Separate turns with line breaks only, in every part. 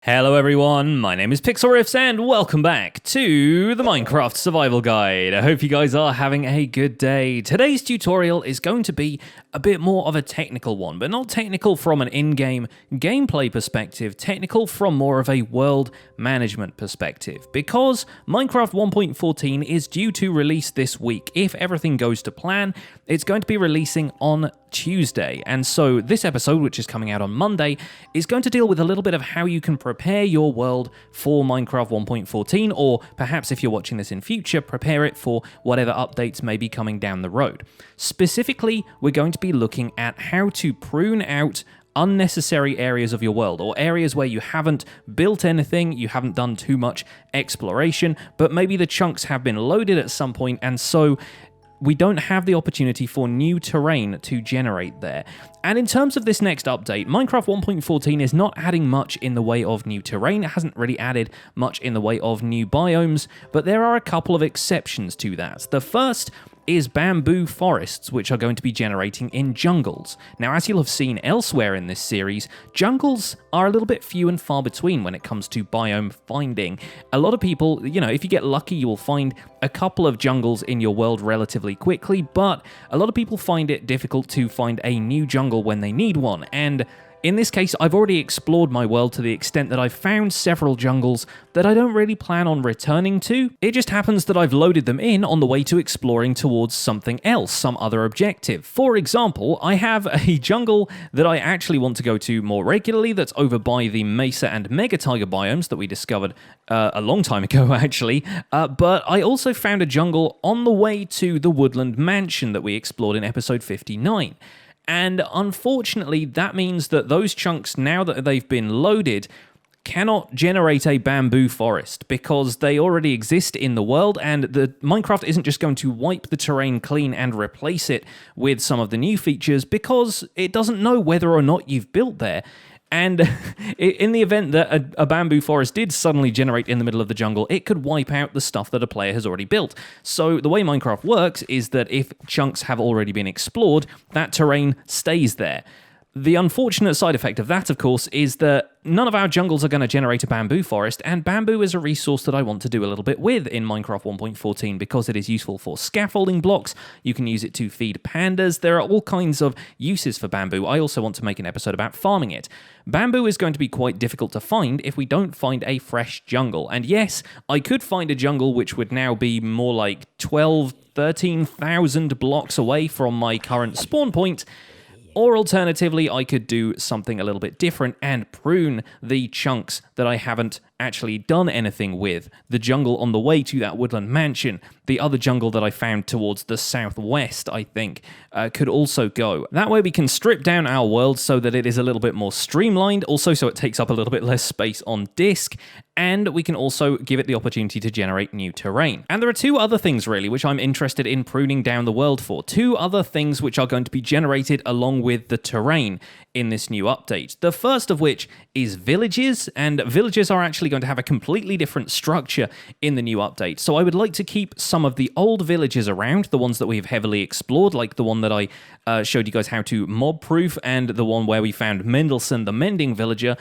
Hello everyone, my name is Pixlriffs and welcome back to the Minecraft Survival Guide. I hope you guys are having a good day. Today's tutorial is going to be a bit more of a technical one, but not technical from an in-game gameplay perspective, technical from more of a world management perspective, because Minecraft 1.14 is due to release this week. If everything goes to plan, it's going to be releasing on Tuesday, and so this episode, which is coming out on Monday, is going to deal with a little bit of how you can prepare your world for Minecraft 1.14, or perhaps if you're watching this in future, prepare it for whatever updates may be coming down the road. Specifically, we're going to be looking at how to prune out unnecessary areas of your world, or areas where you haven't built anything, you haven't done too much exploration, but maybe the chunks have been loaded at some point, and so we don't have the opportunity for new terrain to generate there. And in terms of this next update, Minecraft 1.14 is not adding much in the way of new terrain. It hasn't really added much in the way of new biomes, but there are a couple of exceptions to that. The first is bamboo forests, which are going to be generating in jungles. Now, as you'll have seen elsewhere in this series, jungles are a little bit few and far between when it comes to biome finding. A lot of people, if you get lucky, you will find a couple of jungles in your world relatively quickly, but a lot of people find it difficult to find a new jungle when they need one, and in this case, I've already explored my world to the extent that I've found several jungles that I don't really plan on returning to. It just happens that I've loaded them in on the way to exploring towards something else, some other objective. For example, I have a jungle that I actually want to go to more regularly that's over by the Mesa and Mega Tiger biomes that we discovered a long time ago, actually. But I also found a jungle on the way to the Woodland Mansion that we explored in episode 59. And unfortunately, that means that those chunks, now that they've been loaded, cannot generate a bamboo forest because they already exist in the world, and the Minecraft isn't just going to wipe the terrain clean and replace it with some of the new features because it doesn't know whether or not you've built there. And in the event that a bamboo forest did suddenly generate in the middle of the jungle, it could wipe out the stuff that a player has already built. So the way Minecraft works is that if chunks have already been explored, that terrain stays there. The unfortunate side effect of that, of course, is that none of our jungles are going to generate a bamboo forest, and bamboo is a resource that I want to do a little bit with in Minecraft 1.14 because it is useful for scaffolding blocks. You can use it to feed pandas. There are all kinds of uses for bamboo. I also want to make an episode about farming it. Bamboo is going to be quite difficult to find if we don't find a fresh jungle. And yes, I could find a jungle which would now be more like 13,000 blocks away from my current spawn point. Or alternatively, I could do something a little bit different and prune the chunks that I haven't actually done anything with. The jungle on the way to that Woodland Mansion, the other jungle that I found towards the southwest, I think, could also go. That way we can strip down our world so that it is a little bit more streamlined, also so it takes up a little bit less space on disk, and we can also give it the opportunity to generate new terrain. And there are two other things, really, which I'm interested in pruning down the world for. Two other things which are going to be generated along with the terrain in this new update. The first of which is villages, and villages are actually going to have a completely different structure in the new update. So I would like to keep some of the old villages around, the ones that we've heavily explored, like the one that I showed you guys how to mob-proof, and the one where we found Mendelssohn the Mending Villager.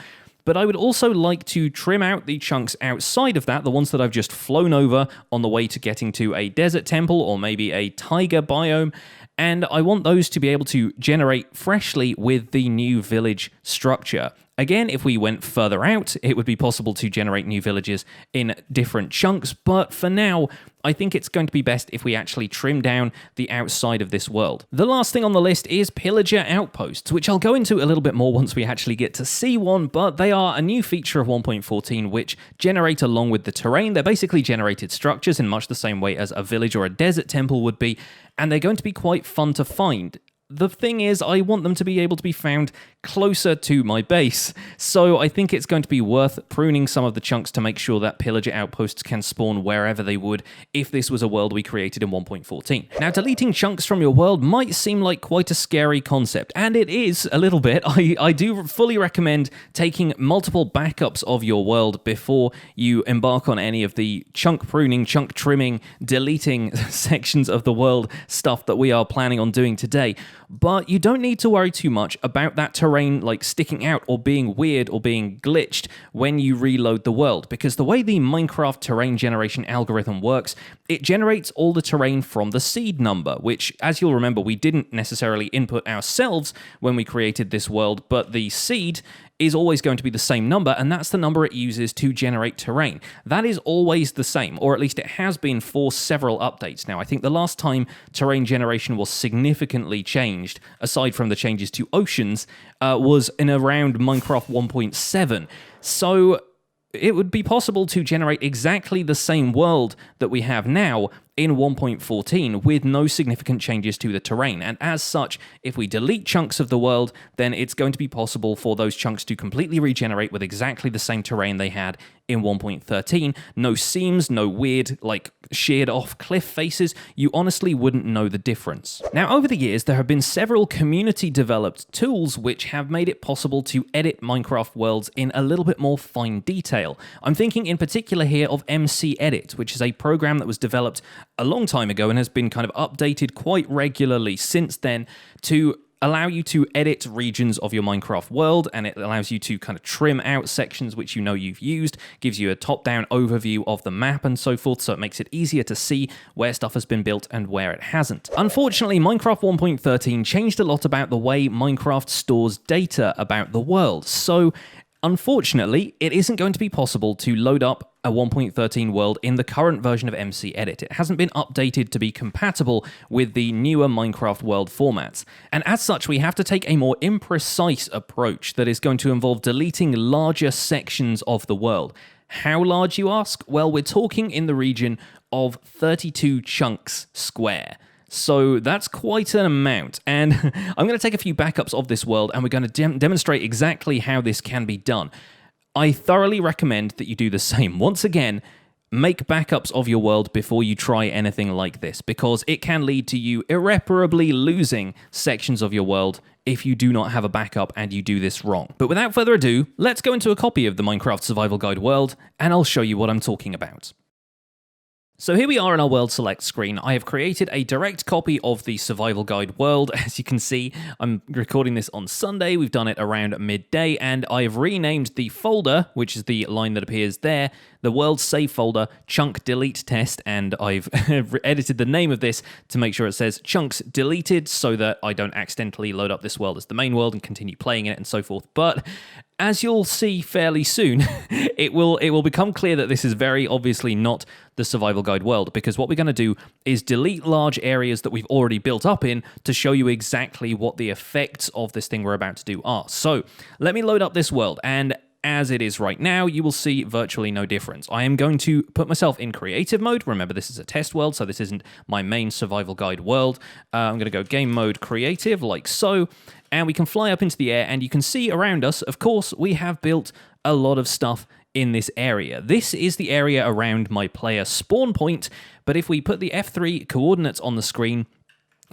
But I would also like to trim out the chunks outside of that, the ones that I've just flown over on the way to getting to a desert temple or maybe a tiger biome, and I want those to be able to generate freshly with the new village structure. Again, if we went further out, it would be possible to generate new villages in different chunks, but for now, I think it's going to be best if we actually trim down the outside of this world. The last thing on the list is pillager outposts, which I'll go into a little bit more once we actually get to see one, but they are a new feature of 1.14 which generate along with the terrain. They're basically generated structures in much the same way as a village or a desert temple would be, and they're going to be quite fun to find. The thing is, I want them to be able to be found closer to my base, so I think it's going to be worth pruning some of the chunks to make sure that pillager outposts can spawn wherever they would if this was a world we created in 1.14. Now, deleting chunks from your world might seem like quite a scary concept, and it is a little bit. I do fully recommend taking multiple backups of your world before you embark on any of the chunk pruning, chunk trimming, deleting sections of the world stuff that we are planning on doing today. but you don't need to worry too much about that terrain like sticking out or being weird or being glitched when you reload the world, because the way the Minecraft terrain generation algorithm works, it generates all the terrain from the seed number, which, as you'll remember, we didn't necessarily input ourselves when we created this world, but the seed is always going to be the same number, and that's the number it uses to generate terrain. That is always the same, or at least it has been for several updates now. I think the last time terrain generation was significantly changed, aside from the changes to oceans, was in around Minecraft 1.7. So it would be possible to generate exactly the same world that we have now in 1.14 with no significant changes to the terrain. And as such, if we delete chunks of the world, then it's going to be possible for those chunks to completely regenerate with exactly the same terrain they had in 1.13. No seams, no weird, like, sheared off cliff faces. You honestly wouldn't know the difference. Now, over the years, there have been several community-developed tools which have made it possible to edit Minecraft worlds in a little bit more fine detail. I'm thinking in particular here of MCEdit, which is a program that was developed a long time ago and has been kind of updated quite regularly since then to allow you to edit regions of your Minecraft world, and it allows you to kind of trim out sections which you know you've used, gives you a top-down overview of the map and so forth, so it makes it easier to see where stuff has been built and where it hasn't. Unfortunately, Minecraft 1.13 changed a lot about the way Minecraft stores data about the world, so unfortunately, it isn't going to be possible to load up a 1.13 world in the current version of MCEdit. It hasn't been updated to be compatible with the newer Minecraft world formats. And as such, we have to take a more imprecise approach that is going to involve deleting larger sections of the world. How large, you ask? Well, we're talking in the region of 32 chunks square. So that's quite an amount, and I'm going to take a few backups of this world, and we're going to demonstrate exactly how this can be done. I thoroughly recommend that you do the same. Once again, make backups of your world before you try anything like this, because it can lead to you irreparably losing sections of your world if you do not have a backup and you do this wrong. But without further ado, let's go into a copy of the Minecraft Survival Guide world, and I'll show you what I'm talking about. So here we are in our world select screen. I have created a direct copy of the survival guide world. As you can see, I'm recording this on Sunday. We've done it around midday, and I have renamed the folder, which is the line that appears there, the world save folder, chunk delete test, and I've edited the name of this to make sure it says chunks deleted so that I don't accidentally load up this world as the main world and continue playing it and so forth. But as you'll see fairly soon, it will become clear that this is very obviously not the survival guide world, because what we're going to do is delete large areas that we've already built up in to show you exactly what the effects of this thing we're about to do are. So let me load up this world, and as it is right now, you will see virtually no difference. I am going to put myself in creative mode. Remember, this is a test world, so this isn't my main survival guide world. I'm going to go game mode creative, like so, and we can fly up into the air, and you can see around us, of course, we have built a lot of stuff in this area. This is the area around my player spawn point, but if we put the F3 coordinates on the screen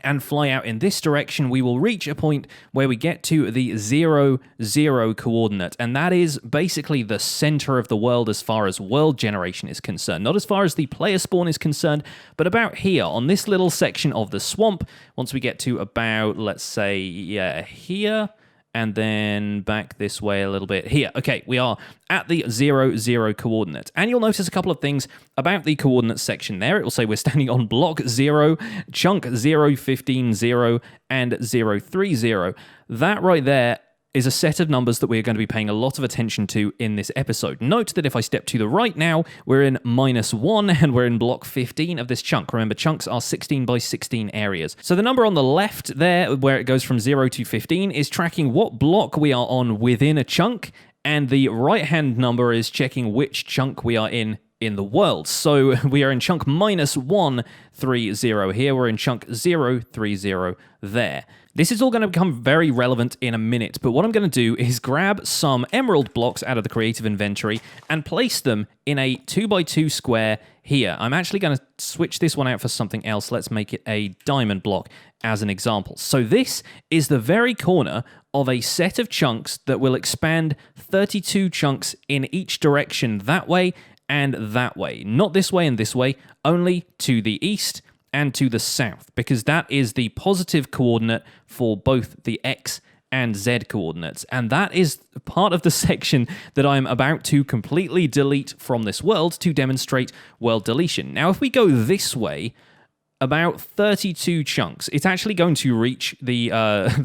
and fly out in this direction, we will reach a point where we get to the 0, 0 coordinate, and that is basically the center of the world as far as world generation is concerned. Not as far as the player spawn is concerned, but about here, on this little section of the swamp, once we get to about, let's say, yeah, here, and then back this way a little bit here. Okay, we are at the 0, 0 coordinate. And you'll notice a couple of things about the coordinates section there. It will say we're standing on block 0, chunk 0, 15, 0, and 0, 3, 0. That right there is a set of numbers that we're going to be paying a lot of attention to in this episode. Note that if I step to the right now, we're in -1 and we're in block 15 of this chunk. Remember, chunks are 16 by 16 areas. So the number on the left there, where it goes from 0 to 15, is tracking what block we are on within a chunk, and the right-hand number is checking which chunk we are in the world. So we are in chunk -130 here, we're in chunk 030 there. This is all going to become very relevant in a minute, but what I'm going to do is grab some emerald blocks out of the creative inventory and place them in a 2x2 square here. I'm actually going to switch this one out for something else. Let's make it a diamond block as an example. So this is the very corner of a set of chunks that will expand 32 chunks in each direction, that way and that way. Not this way and this way, only to the east and to the south, because that is the positive coordinate for both the X and Z coordinates. And that is part of the section that I'm about to completely delete from this world to demonstrate world deletion. Now, if we go this way, about 32 chunks, it's actually going to reach the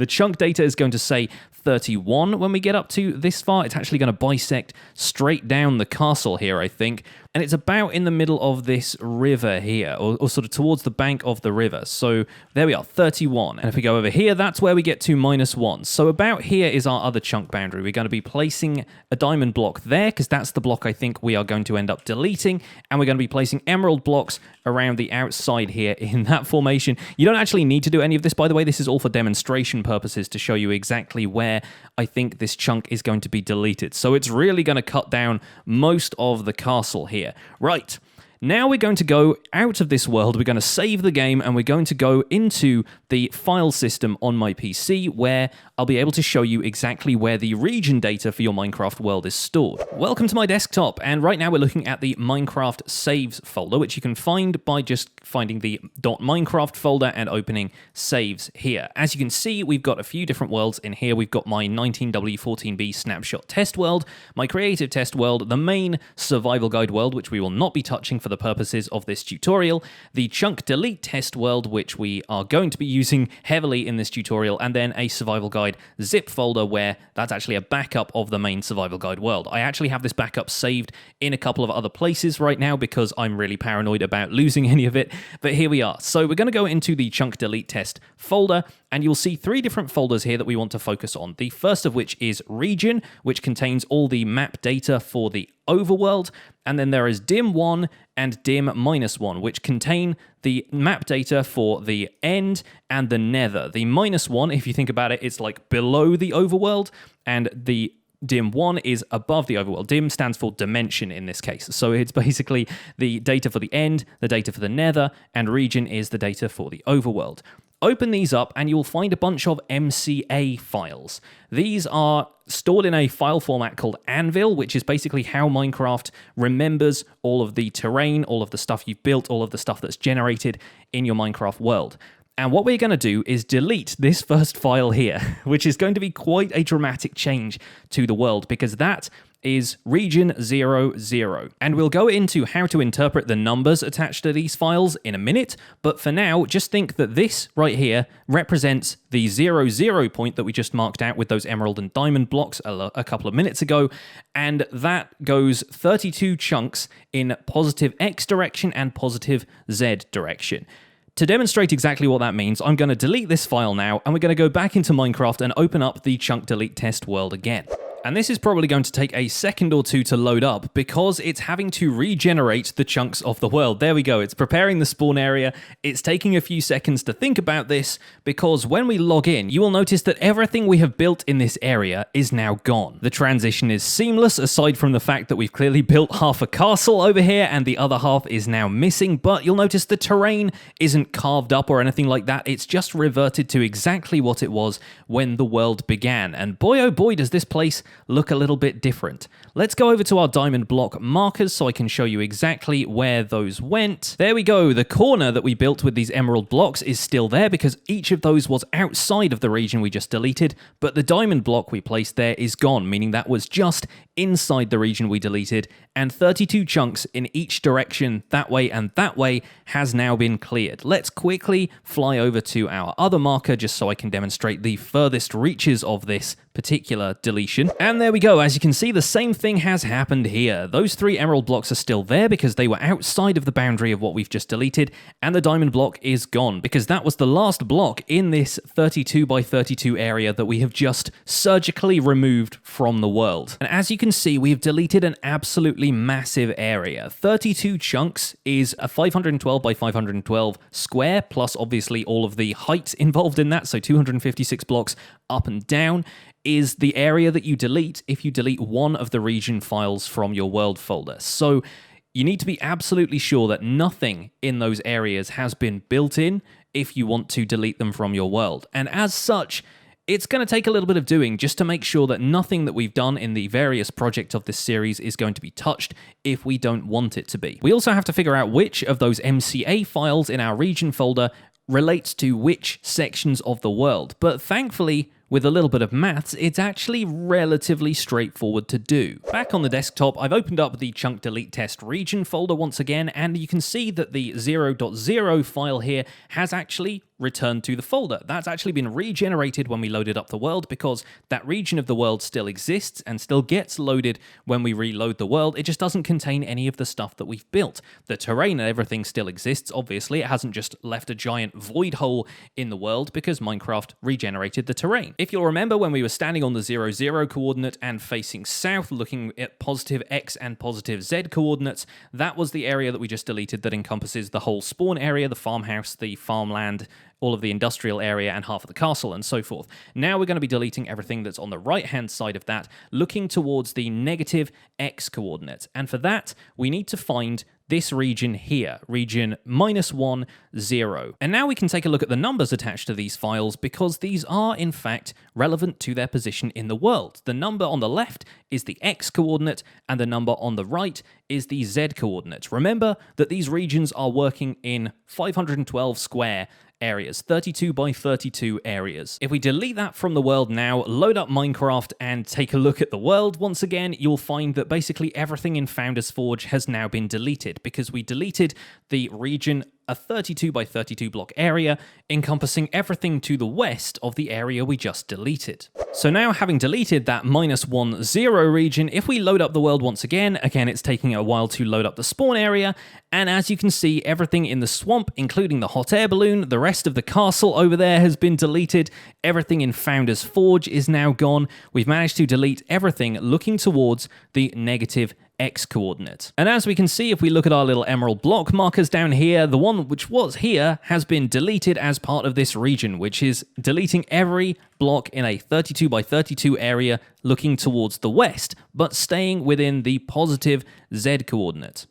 chunk data is going to say 31 when we get up to this far. It's actually going to bisect straight down the castle here, I think. And it's about in the middle of this river here, or sort of towards the bank of the river. So there we are, 31. And if we go over here, that's where we get to -1. So about here is our other chunk boundary. We're going to be placing a diamond block there, because that's the block I think we are going to end up deleting. And we're going to be placing emerald blocks around the outside here in that formation. You don't actually need to do any of this, by the way. This is all for demonstration purposes to show you exactly where I think this chunk is going to be deleted. So it's really going to cut down most of the castle here. Right, now we're going to go out of this world, we're going to save the game, and we're going to go into the file system on my PC, where I'll be able to show you exactly where the region data for your Minecraft world is stored. Welcome to my desktop, and right now we're looking at the Minecraft saves folder, which you can find by just finding the .minecraft folder and opening saves here. As you can see, we've got a few different worlds in here. We've got my 19W14B snapshot test world, my creative test world, the main survival guide world, which we will not be touching for the purposes of this tutorial, the chunk delete test world, which we are going to be using heavily in this tutorial, and then a survival guide zip folder, where that's actually a backup of the main survival guide world. I actually have this backup saved in a couple of other places right now because I'm really paranoid about losing any of it, but here we are. So we're going to go into the chunk delete test folder, and you'll see 3 different folders here that we want to focus on. The first of which is region, which contains all the map data for the overworld, and then there is dim1 and dim-1, which contain the map data for the end and the nether. The -1, if you think about it, it's like below the overworld, and the dim1 is above the overworld. Dim stands for dimension in this case. So it's basically the data for the end, the data for the nether, and region is the data for the overworld. Open these up and you'll find a bunch of MCA files. These are stored in a file format called Anvil, which is basically how Minecraft remembers all of the terrain, all of the stuff you've built, all of the stuff that's generated in your Minecraft world. And what we're going to do is delete this first file here, which is going to be quite a dramatic change to the world, because that is region 00. And we'll go into how to interpret the numbers attached to these files in a minute, but for now, just think that this right here represents the 00 point that we just marked out with those emerald and diamond blocks a couple of minutes ago, and that goes 32 chunks in positive X direction and positive Z direction. To demonstrate exactly what that means, I'm going to delete this file now, and we're going to go back into Minecraft and open up the chunk delete test world again. And this is probably going to take a second or two to load up because it's having to regenerate the chunks of the world. There we go. It's preparing the spawn area. It's taking a few seconds to think about this because when we log in, you will notice that everything we have built in this area is now gone. The transition is seamless aside from the fact that we've clearly built half a castle over here and the other half is now missing, but you'll notice the terrain isn't carved up or anything like that. It's just reverted to exactly what it was when the world began. And boy, oh boy, does this place look a little bit different. Let's go over to our diamond block markers so I can show you exactly where those went. There we go. The corner that we built with these emerald blocks is still there because each of those was outside of the region we just deleted, but the diamond block we placed there is gone, meaning that was just inside the region we deleted, and 32 chunks in each direction, that way and that way, has now been cleared. Let's quickly fly over to our other marker just so I can demonstrate the furthest reaches of this particular deletion. And there we go. As you can see, the same thing has happened here. Those 3 emerald blocks are still there because they were outside of the boundary of what we've just deleted, and the diamond block is gone because that was the last block in this 32 by 32 area that we have just surgically removed from the world. And as you can see, we have deleted an absolutely massive area. 32 chunks is a 512 by 512 square, plus obviously all of the height involved in that, so 256 blocks up and down, is the area that you delete if you delete one of the region files from your world folder. So you need to be absolutely sure that nothing in those areas has been built in if you want to delete them from your world. And as such, It's going to take a little bit of doing just to make sure that nothing that we've done in the various projects of this series is going to be touched if we don't want it to be. We also have to figure out which of those MCA files in our region folder relates to which sections of the world, but thankfully, with a little bit of maths, it's actually relatively straightforward to do. Back on the desktop, I've opened up the chunk delete test region folder once again, and you can see that the 0.0 file here has actually returned to the folder. That's actually been regenerated when we loaded up the world because that region of the world still exists and still gets loaded when we reload the world. It just doesn't contain any of the stuff that we've built. The terrain and everything still exists, obviously. It hasn't just left a giant void hole in the world because Minecraft regenerated the terrain. If you'll remember when we were standing on the 0,0 coordinate and facing south, looking at positive X and positive Z coordinates, that was the area that we just deleted that encompasses the whole spawn area, the farmhouse, the farmland, all of the industrial area, and half of the castle, and so forth. Now we're going to be deleting everything that's on the right-hand side of that, looking towards the negative X coordinate. And for that, we need to find this region here, region -1, 0. And now we can take a look at the numbers attached to these files because these are, in fact, relevant to their position in the world. The number on the left is the X coordinate, and the number on the right is the Z coordinate. Remember that these regions are working in 512 square areas, 32 by 32 areas. If we delete that from the world now, load up Minecraft and take a look at the world once again, you'll find that basically everything in Founder's Forge has now been deleted because we deleted the region, a 32 by 32 block area, encompassing everything to the west of the area we just deleted. So now, having deleted that -1, 0 region, if we load up the world once again, it's taking a while to load up the spawn area, and as you can see, everything in the swamp, including the hot air balloon, the rest of the castle over there has been deleted, everything in Founder's Forge is now gone. We've managed to delete everything looking towards the negative X coordinate. And as we can see, if we look at our little emerald block markers down here, the one which was here has been deleted as part of this region, which is deleting every block in a 32 by 32 area looking towards the west, but staying within the positive Z coordinate.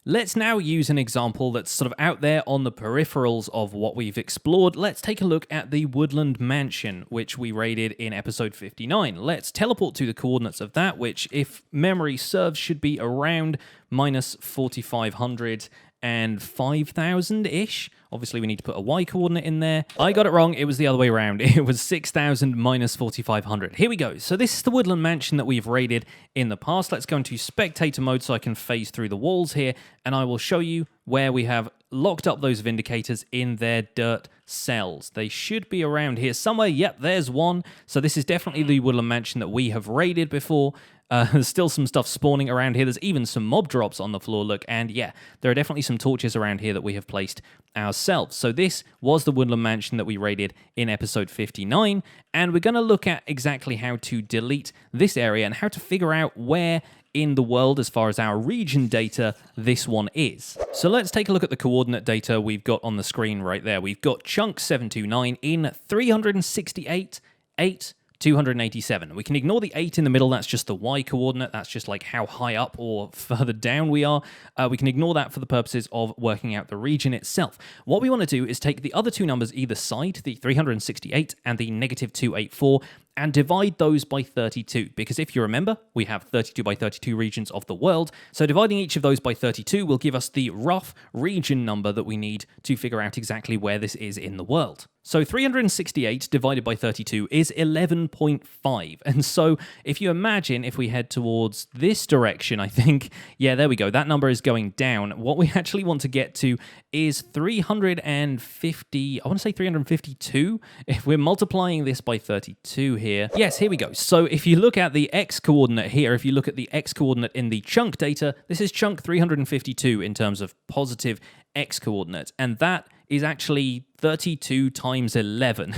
Let's now use an example that's sort of out there on the peripherals of what we've explored. Let's take a look at the Woodland Mansion, which we raided in episode 59. Let's teleport to the coordinates of that, which, if memory serves, should be around -4,500 and 5,000-ish. Obviously, we need to put a Y coordinate in there. I got it wrong. It was the other way around. It was 6,000 minus 4,500. Here we go. So this is the Woodland Mansion that we've raided in the past. Let's go into spectator mode so I can phase through the walls here, and I will show you where we have locked up those Vindicators in their dirt cells. They should be around here somewhere. Yep, there's one. So this is definitely the Woodland Mansion that we have raided before. There's still some stuff spawning around here. There's even some mob drops on the floor, look. And yeah, there are definitely some torches around here that we have placed ourselves. So this was the Woodland Mansion that we raided in episode 59. And we're going to look at exactly how to delete this area and how to figure out where in the world, as far as our region data, this one is. So let's take a look at the coordinate data we've got on the screen right there. We've got chunk 729 in 368, 8, 287. We can ignore the 8 in the middle. That's just the Y coordinate. That's just like how high up or further down we are. We can ignore that for the purposes of working out the region itself. What we want to do is take the other two numbers either side, the 368 and the -284, and divide those by 32, because if you remember, we have 32 by 32 regions of the world, so dividing each of those by 32 will give us the rough region number that we need to figure out exactly where this is in the world. So 368 divided by 32 is 11.5, and so if you imagine, if we head towards this direction, I think, yeah, there we go, that number is going down. What we actually want to get to is 350, I want to say 352, if we're multiplying this by 32 here. Yes, here we go. So if you look at the X coordinate here, if you look at the X coordinate in the chunk data, this is chunk 352 in terms of positive X coordinate, and that is actually 32 times 11.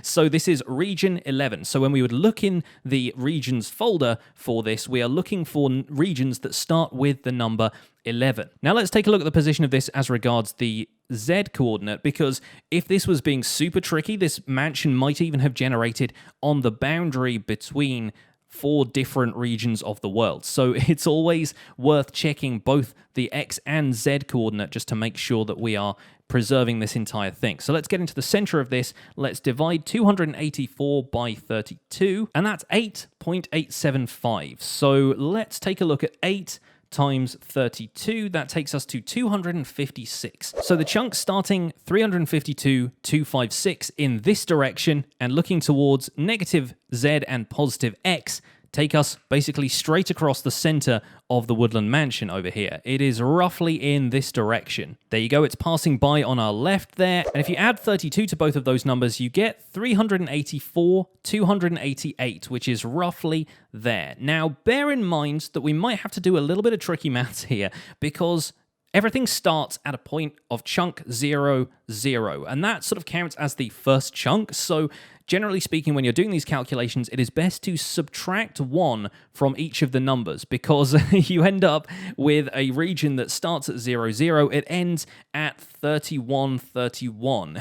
So this is region 11. So when we would look in the regions folder for this, we are looking for regions that start with the number 11. Now let's take a look at the position of this as regards the Z coordinate, because if this was being super tricky, this mansion might even have generated on the boundary between 4 different regions of the world. So it's always worth checking both the X and Z coordinate just to make sure that we are preserving this entire thing. So let's get into the center of this. Let's divide 284 by 32, and that's 8.875. So let's take a look at 8 times 32, that takes us to 256. So the chunk starting 352,256 in this direction and looking towards negative Z and positive X take us basically straight across the center of the Woodland Mansion over here. It is roughly in this direction. There you go, it's passing by on our left there. And if you add 32 to both of those numbers, you get 384, 288, which is roughly there. Now, bear in mind that we might have to do a little bit of tricky maths here because everything starts at a point of chunk 0, 0, and that sort of counts as the first chunk. So generally speaking, when you're doing these calculations, it is best to subtract 1 from each of the numbers because you end up with a region that starts at 0, 0. It ends at 31, 31.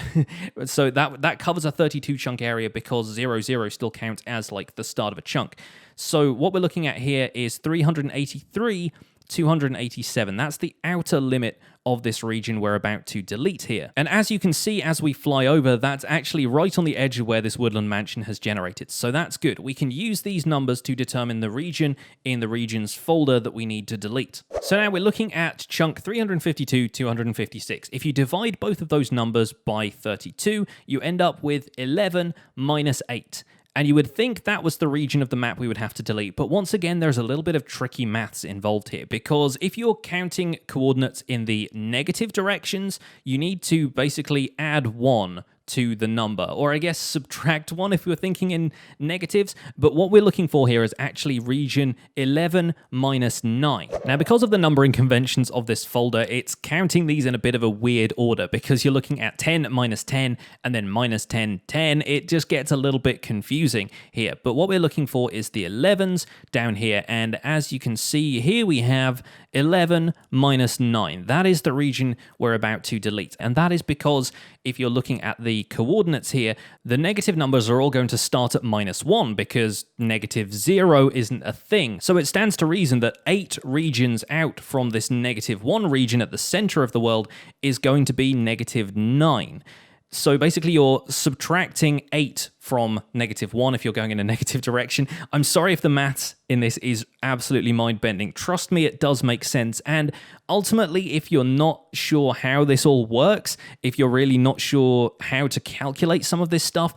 So that covers a 32 chunk area because 0, 0 still counts as like the start of a chunk. So what we're looking at here is 383, 287. That's the outer limit of this region we're about to delete here. And as you can see as we fly over, that's actually right on the edge of where this Woodland Mansion has generated. So that's good. We can use these numbers to determine the region in the regions folder that we need to delete. So now we're looking at chunk 352, 256. If you divide both of those numbers by 32, you end up with 11 minus 8. And you would think that was the region of the map we would have to delete, but once again, there's a little bit of tricky maths involved here, because if you're counting coordinates in the negative directions, you need to basically add 1 to the number, or I guess subtract 1 if we were thinking in negatives, but what we're looking for here is actually region 11 minus 9. Now, because of the numbering conventions of this folder, it's counting these in a bit of a weird order, because you're looking at 10 minus 10, and then minus 10, 10. It just gets a little bit confusing here, but what we're looking for is the 11s down here, and as you can see here, we have 11 minus 9. That is the region we're about to delete, and that is because if you're looking at the coordinates here, the negative numbers are all going to start at minus 1 because negative 0 isn't a thing. So it stands to reason that 8 regions out from this negative 1 region at the center of the world is going to be negative 9. So basically you're subtracting 8 from negative 1 if you're going in a negative direction. I'm sorry if the maths in this is absolutely mind-bending. Trust me, it does make sense. And ultimately, if you're not sure how this all works, if you're really not sure how to calculate some of this stuff,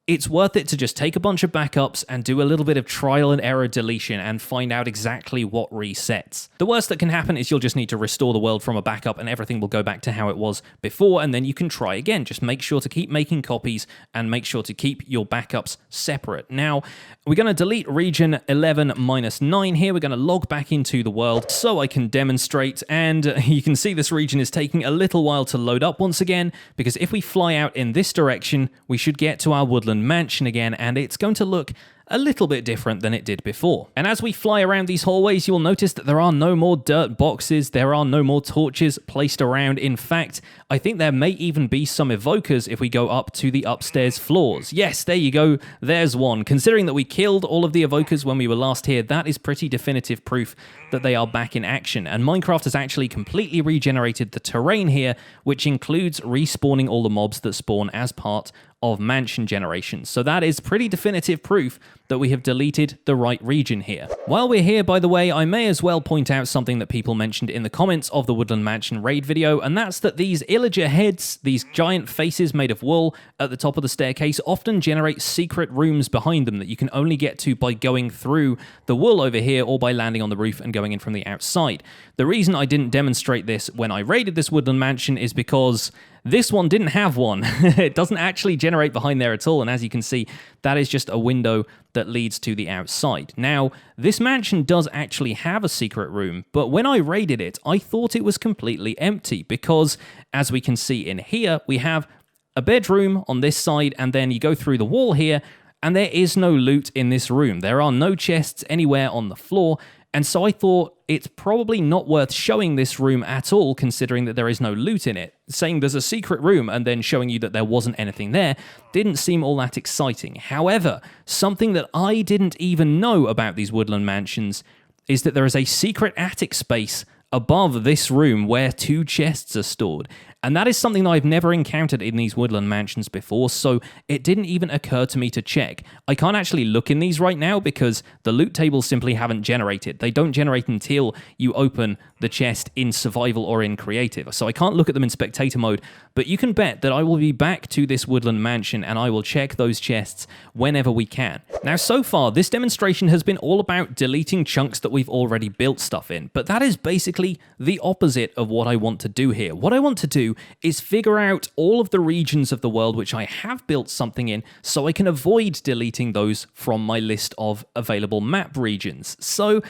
it's worth it to just take a bunch of backups and do a little bit of trial and error deletion and find out exactly what resets. The worst that can happen is you'll just need to restore the world from a backup and everything will go back to how it was before, and then you can try again. Just make sure to keep making copies and make sure to keep your backups separate. Now, we're going to delete region 11 minus 9 here. We're going to log back into the world so I can demonstrate, and you can see this region is taking a little while to load up once again, because if we fly out in this direction, we should get to our Woodland Mansion again, and it's going to look a little bit different than it did before. And as we fly around these hallways, you'll notice that there are no more dirt boxes, there are no more torches placed around. In fact, I think there may even be some evokers if we go up to the upstairs floors. Yes, there you go, there's one. Considering that we killed all of the evokers when we were last here, that is pretty definitive proof that they are back in action. And Minecraft has actually completely regenerated the terrain here, which includes respawning all the mobs that spawn as part of mansion generation. So that is pretty definitive proof that we have deleted the right region here. While we're here, by the way, I may as well point out something that people mentioned in the comments of the Woodland Mansion raid video, and that's that these illager heads, these giant faces made of wool at the top of the staircase, often generate secret rooms behind them that you can only get to by going through the wool over here or by landing on the roof and going in from the outside. The reason I didn't demonstrate this when I raided this Woodland Mansion is because this one didn't have one. It doesn't actually generate behind there at all, and as you can see, that is just a window that leads to the outside. Now, this mansion does actually have a secret room, but when I raided it, I thought it was completely empty, because as we can see in here, we have a bedroom on this side, and then you go through the wall here, and there is no loot in this room. There are no chests anywhere on the floor, and so I thought it's probably not worth showing this room at all, considering that there is no loot in it. Saying there's a secret room and then showing you that there wasn't anything there didn't seem all that exciting. However, something that I didn't even know about these woodland mansions is that there is a secret attic space above this room where 2 chests are stored. And that is something that I've never encountered in these woodland mansions before, so it didn't even occur to me to check. I can't actually look in these right now because the loot tables simply haven't generated. They don't generate until you open the chest in survival or in creative, so I can't look at them in spectator mode, but you can bet that I will be back to this woodland mansion and I will check those chests whenever we can. Now, so far, this demonstration has been all about deleting chunks that we've already built stuff in, but that is basically the opposite of what I want to do here. What I want to do is figure out all of the regions of the world which I have built something in so I can avoid deleting those from my list of available map regions. So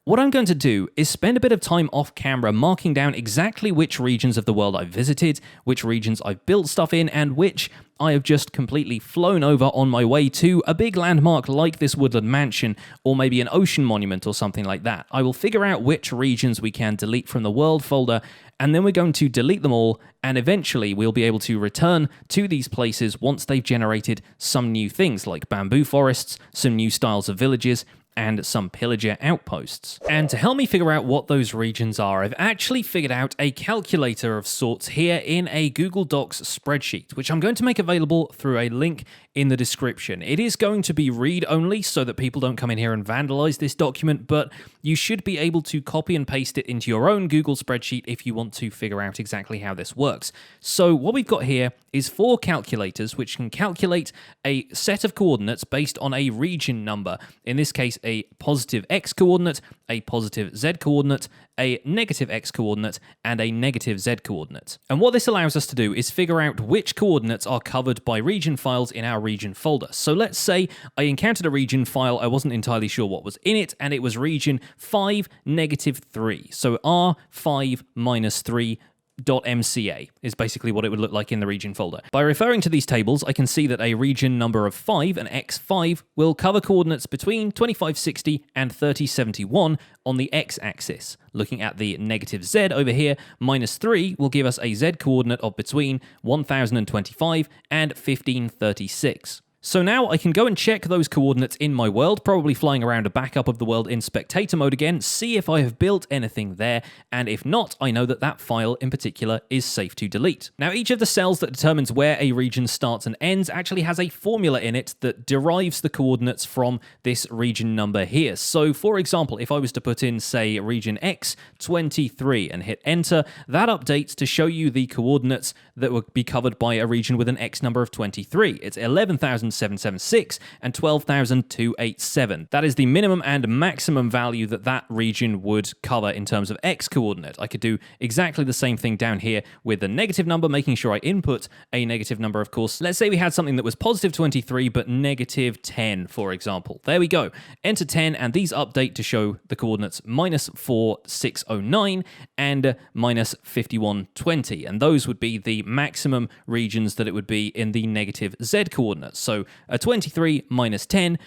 what I'm going to do is spend a bit of time off camera marking down exactly which regions of the world I've visited, which regions I've built stuff in, and which I have just completely flown over on my way to a big landmark like this woodland mansion, or maybe an ocean monument or something like that. I will figure out which regions we can delete from the world folder, and then we're going to delete them all, and eventually we'll be able to return to these places once they've generated some new things like bamboo forests, some new styles of villages, and some pillager outposts. And to help me figure out what those regions are, I've actually figured out a calculator of sorts here in a Google Docs spreadsheet, which I'm going to make available through a link in the description. It is going to be read-only so that people don't come in here and vandalize this document, but you should be able to copy and paste it into your own Google spreadsheet if you want to figure out exactly how this works. So what we've got here is 4 calculators which can calculate a set of coordinates based on a region number. In this case, a positive X coordinate, a positive Z coordinate, a negative X coordinate, and a negative Z coordinate. And what this allows us to do is figure out which coordinates are covered by region files in our region folder. So let's say I encountered a region file, I wasn't entirely sure what was in it, and it was region 5, -3. So R5 -3 .mca is basically what it would look like in the region folder. By referring to these tables, I can see that a region number of 5, an x5, will cover coordinates between 2560 and 3071 on the x-axis. Looking at the negative z over here, -3 will give us a z coordinate of between 1025 and 1536. So now I can go and check those coordinates in my world, probably flying around a backup of the world in spectator mode again, see if I have built anything there, and if not, I know that that file in particular is safe to delete. Now, each of the cells that determines where a region starts and ends actually has a formula in it that derives the coordinates from this region number here. So, for example, if I was to put in, say, region X 23 and hit enter, that updates to show you the coordinates that would be covered by a region with an X number of 23. It's 11,776 and 12,287. That is the minimum and maximum value that that region would cover in terms of X coordinate. I could do exactly the same thing down here with the negative number, making sure I input a negative number, of course. Let's say we had something that was positive 23, but negative 10, for example. There we go. Enter 10, and these update to show the coordinates -4609 and -5120. And those would be the maximum regions that it would be in the negative Z coordinates. So a 23 minus 10,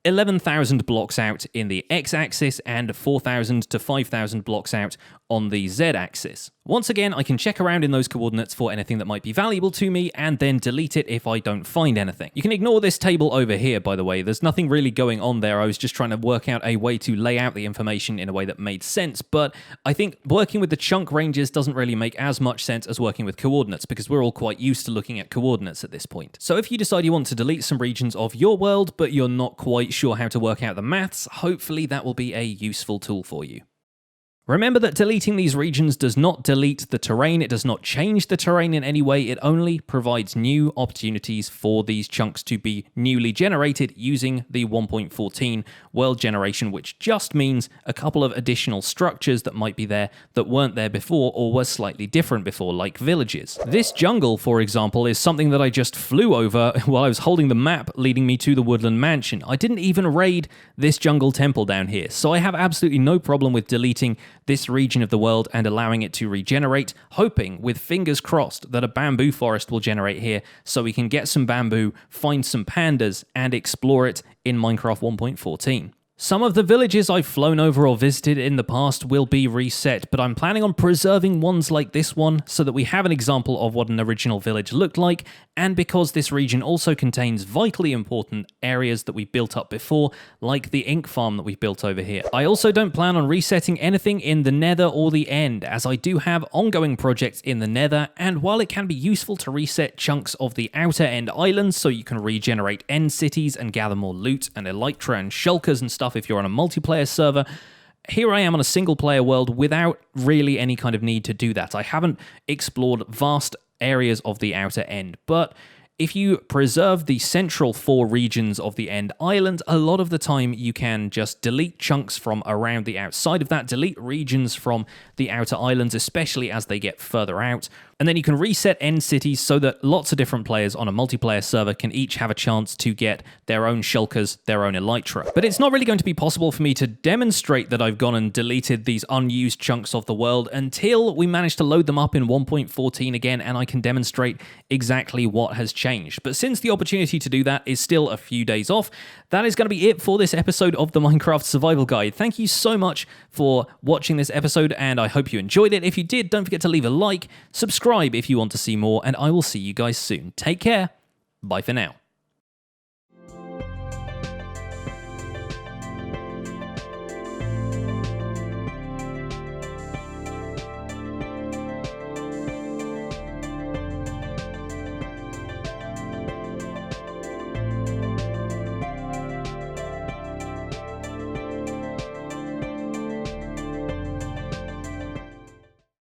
11,000 blocks out in the x-axis and 4,000 to 5,000 blocks out on the z-axis. Once again, I can check around in those coordinates for anything that might be valuable to me and then delete it if I don't find anything. You can ignore this table over here, by the way. There's nothing really going on there. I was just trying to work out a way to lay out the information in a way that made sense, but I think working with the chunk ranges doesn't really make as much sense as working with coordinates because we're all quite used to looking at coordinates at this point. So if you decide you want to delete some regions of your world, but you're not quite sure how to work out the maths, hopefully that will be a useful tool for you. Remember that deleting these regions does not delete the terrain, it does not change the terrain in any way, it only provides new opportunities for these chunks to be newly generated using the 1.14 world generation, which just means a couple of additional structures that might be there that weren't there before or were slightly different before, like villages. This jungle, for example, is something that I just flew over while I was holding the map leading me to the woodland mansion. I didn't even raid this jungle temple down here, so I have absolutely no problem with deleting this region of the world and allowing it to regenerate, hoping with fingers crossed that a bamboo forest will generate here so we can get some bamboo, find some pandas, and explore it in Minecraft 1.14. Some of the villages I've flown over or visited in the past will be reset, but I'm planning on preserving ones like this one so that we have an example of what an original village looked like, and because this region also contains vitally important areas that we built up before, like the ink farm that we built over here. I also don't plan on resetting anything in the Nether or the End, as I do have ongoing projects in the Nether, and while it can be useful to reset chunks of the outer End islands so you can regenerate end cities and gather more loot and elytra and shulkers and stuff if you're on a multiplayer server, here I am on a single player world without really any kind of need to do that. I haven't explored vast areas of the outer End, but if you preserve the central 4 regions of the End Island, a lot of the time you can just delete chunks from around the outside of that, delete regions from the outer islands, especially as they get further out, and then you can reset end cities so that lots of different players on a multiplayer server can each have a chance to get their own shulkers, their own elytra. But it's not really going to be possible for me to demonstrate that I've gone and deleted these unused chunks of the world until we manage to load them up in 1.14 again, and I can demonstrate exactly what has changed. But since the opportunity to do that is still a few days off, that is going to be it for this episode of the Minecraft Survival Guide. Thank you so much for watching this episode, and I hope you enjoyed it. If you did, don't forget to leave a like, subscribe if you want to see more, and I will see you guys soon. Take care. Bye for now.